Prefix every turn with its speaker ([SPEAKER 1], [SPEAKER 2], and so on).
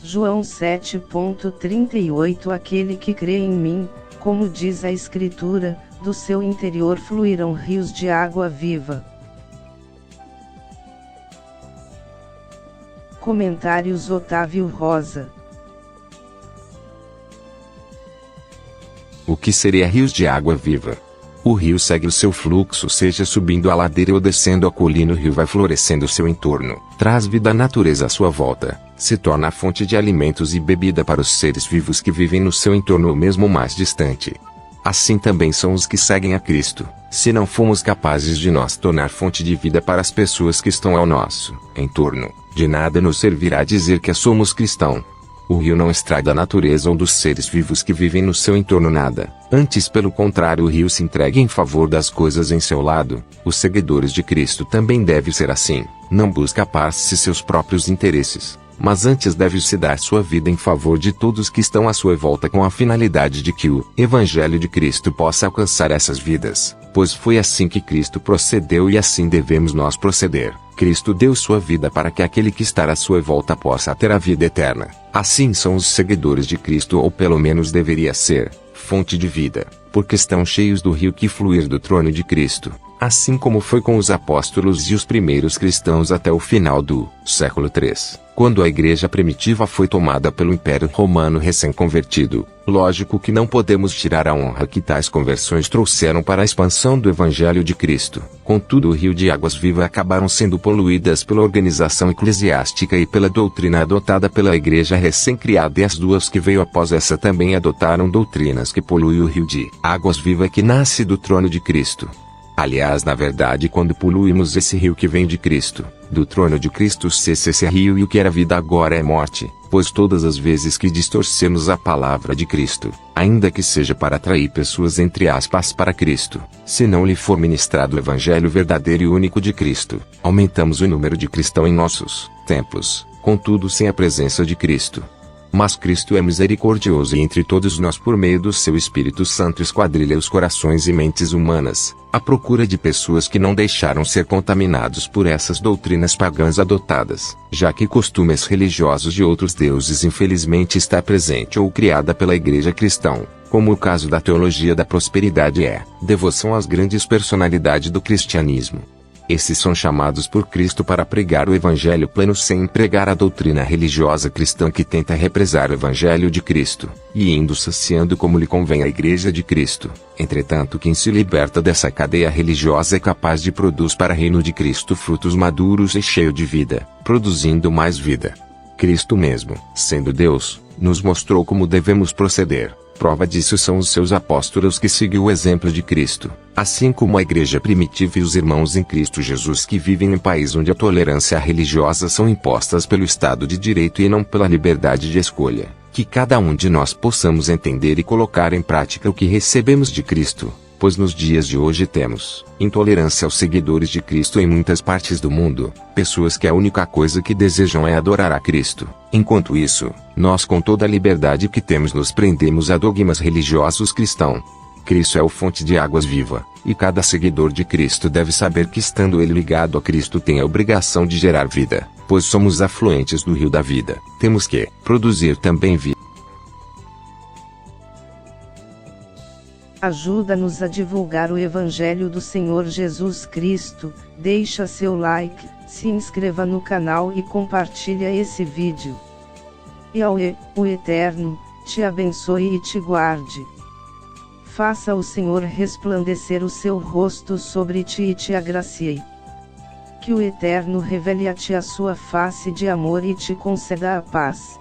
[SPEAKER 1] João 7,38 Aquele que crê em mim, como diz a Escritura, do seu interior fluirão rios de água viva. Comentários Otávio Rosa.
[SPEAKER 2] O que seria rios de água viva? O rio segue o seu fluxo, seja subindo a ladeira ou descendo a colina, o rio vai florescendo o seu entorno, traz vida à natureza à sua volta, se torna a fonte de alimentos e bebida para os seres vivos que vivem no seu entorno ou mesmo mais distante. Assim também são os que seguem a Cristo. Se não fomos capazes de nós tornar fonte de vida para as pessoas que estão ao nosso entorno, de nada nos servirá dizer que somos cristãos. O rio não extrai da natureza ou dos seres vivos que vivem no seu entorno nada. Antes, pelo contrário, o rio se entrega em favor das coisas em seu lado. Os seguidores de Cristo também devem ser assim. Não busca a paz e seus próprios interesses, mas antes deve se dar sua vida em favor de todos que estão à sua volta, com a finalidade de que o Evangelho de Cristo possa alcançar essas vidas, pois foi assim que Cristo procedeu e assim devemos nós proceder. Cristo deu sua vida para que aquele que está à sua volta possa ter a vida eterna. Assim são os seguidores de Cristo, ou pelo menos deveria ser, fonte de vida, porque estão cheios do rio que fluir do trono de Cristo, assim como foi com os apóstolos e os primeiros cristãos até o final do século III, quando a igreja primitiva foi tomada pelo Império Romano recém-convertido. Lógico que não podemos tirar a honra que tais conversões trouxeram para a expansão do Evangelho de Cristo. Contudo, o rio de águas vivas acabaram sendo poluídas pela organização eclesiástica e pela doutrina adotada pela igreja recém-criada, e as duas que veio após essa também adotaram doutrinas que poluem o rio de águas vivas que nasce do trono de Cristo. Aliás, na verdade, quando poluímos esse rio que vem de Cristo, do trono de Cristo, cessa esse rio, e o que era vida agora é morte, pois todas as vezes que distorcemos a palavra de Cristo, ainda que seja para atrair pessoas entre aspas para Cristo, se não lhe for ministrado o Evangelho verdadeiro e único de Cristo, aumentamos o número de cristãos em nossos templos, contudo sem a presença de Cristo. Mas Cristo é misericordioso, e entre todos nós, por meio do seu Espírito Santo, esquadrilha os corações e mentes humanas, à procura de pessoas que não deixaram ser contaminados por essas doutrinas pagãs adotadas, já que costumes religiosos de outros deuses infelizmente está presente ou criada pela igreja cristã, como o caso da teologia da prosperidade e devoção às grandes personalidades do cristianismo. Esses são chamados por Cristo para pregar o Evangelho pleno sem pregar a doutrina religiosa cristã que tenta represar o Evangelho de Cristo, e indo saciando como lhe convém a Igreja de Cristo. Entretanto, quem se liberta dessa cadeia religiosa é capaz de produzir para o reino de Cristo frutos maduros e cheios de vida, produzindo mais vida. Cristo mesmo, sendo Deus, nos mostrou como devemos proceder. Prova disso são os seus apóstolos que seguiu o exemplo de Cristo, assim como a igreja primitiva e os irmãos em Cristo Jesus que vivem em um país onde a tolerância religiosa são impostas pelo Estado de Direito e não pela liberdade de escolha. Que cada um de nós possamos entender e colocar em prática o que recebemos de Cristo, pois nos dias de hoje temos intolerância aos seguidores de Cristo em muitas partes do mundo, pessoas que a única coisa que desejam é adorar a Cristo. Enquanto isso, nós com toda a liberdade que temos nos prendemos a dogmas religiosos cristãos. Cristo é o fonte de águas viva, e cada seguidor de Cristo deve saber que estando ele ligado a Cristo tem a obrigação de gerar vida, pois somos afluentes do rio da vida. Temos que produzir também vida.
[SPEAKER 1] Ajuda-nos a divulgar o Evangelho do Senhor Jesus Cristo, deixa seu like, se inscreva no canal e compartilha esse vídeo. Yahweh, o Eterno, te abençoe e te guarde. Faça o Senhor resplandecer o seu rosto sobre ti e te agracie. Que o Eterno revele a ti a sua face de amor e te conceda a paz.